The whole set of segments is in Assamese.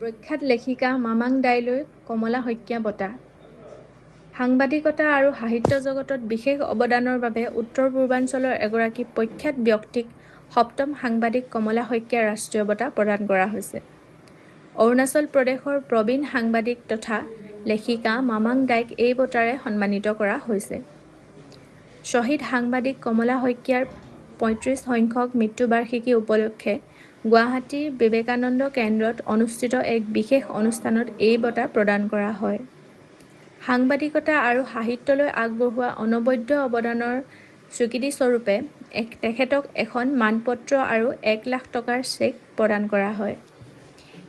প্ৰখ্যাত লেখিকা মামাং দাইলৈ কমলা শইকীয়া বঁটা। সাংবাদিকতা আৰু সাহিত্য জগতত বিশেষ অৱদানৰ বাবে উত্তৰ-পূৰ্বাঞ্চলৰ এগৰাকী প্ৰখ্যাত ব্যক্তিক ৭ম সাংবাদিক কমলা শইকীয়া ৰাষ্ট্ৰীয় বঁটা প্ৰদান কৰা হৈছে। অৰুণাচল প্ৰদেশৰ প্ৰবীণ সাংবাদিক তথা লেখিকা মামাং দাইক এই বঁটাৰে সন্মানিত কৰা হৈছে। শ্বহীদ সাংবাদিক কমলা শইকীয়াৰ ৩৫ সংখ্যক মৃত্যুবাৰ্ষিকী উপলক্ষে গুৱাহাটীৰ বিবেকানন্দ কেন্দ্ৰত অনুষ্ঠিত এক বিশেষ অনুষ্ঠানত এই বঁটা প্ৰদান কৰা হয়। সাংবাদিকতা আৰু সাহিত্যলৈ আগবঢ়োৱা অনবদ্য অৱদানৰ স্বীকৃতিস্বৰূপে তেখেতক এখন মানপত্ৰ আৰু ১ লাখ টকাৰ চেক প্ৰদান কৰা হয়।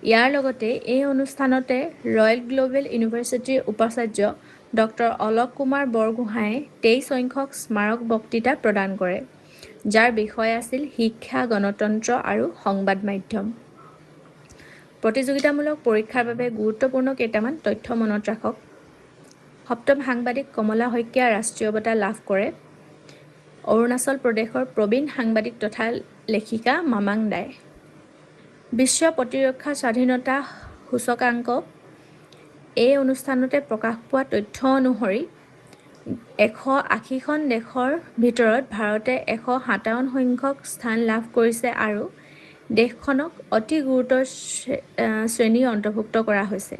ইয়াৰ লগতে এই অনুষ্ঠানতে ৰয়েল গ্ল'বেল ইউনিভাৰ্চিটিৰ উপাচাৰ্য ড অলক কুমাৰ বৰগোহাঁয়ে ২৩ সংখ্যক স্মাৰক বক্তৃতা প্ৰদান কৰে, যাৰ বিষয় আছিল শিক্ষা, গণতন্ত্ৰ আৰু সংবাদ মাধ্যম। প্ৰতিযোগিতামূলক পৰীক্ষাৰ বাবে গুৰুত্বপূৰ্ণ কেইটামান তথ্য মনত ৰাখক। ৭ম সাংবাদিক কমলা শইকীয়া ৰাষ্ট্ৰীয় বঁটা লাভ কৰে অৰুণাচল প্ৰদেশৰ প্ৰবীণ সাংবাদিক তথা লেখিকা মামাং দাই। বিশ্ব প্ৰতিৰক্ষা স্বাধীনতা সূচকাংক এই অনুষ্ঠানতে প্ৰকাশ পোৱা তথ্য অনুসৰি ১৮০খন দেশৰ ভিতৰত ভাৰতে ১৫৭ সংখ্যক স্থান লাভ কৰিছে আৰু দেশখনক অতি গুৰুতৰ শ্ৰেণীত অন্তৰ্ভুক্ত কৰা হৈছে।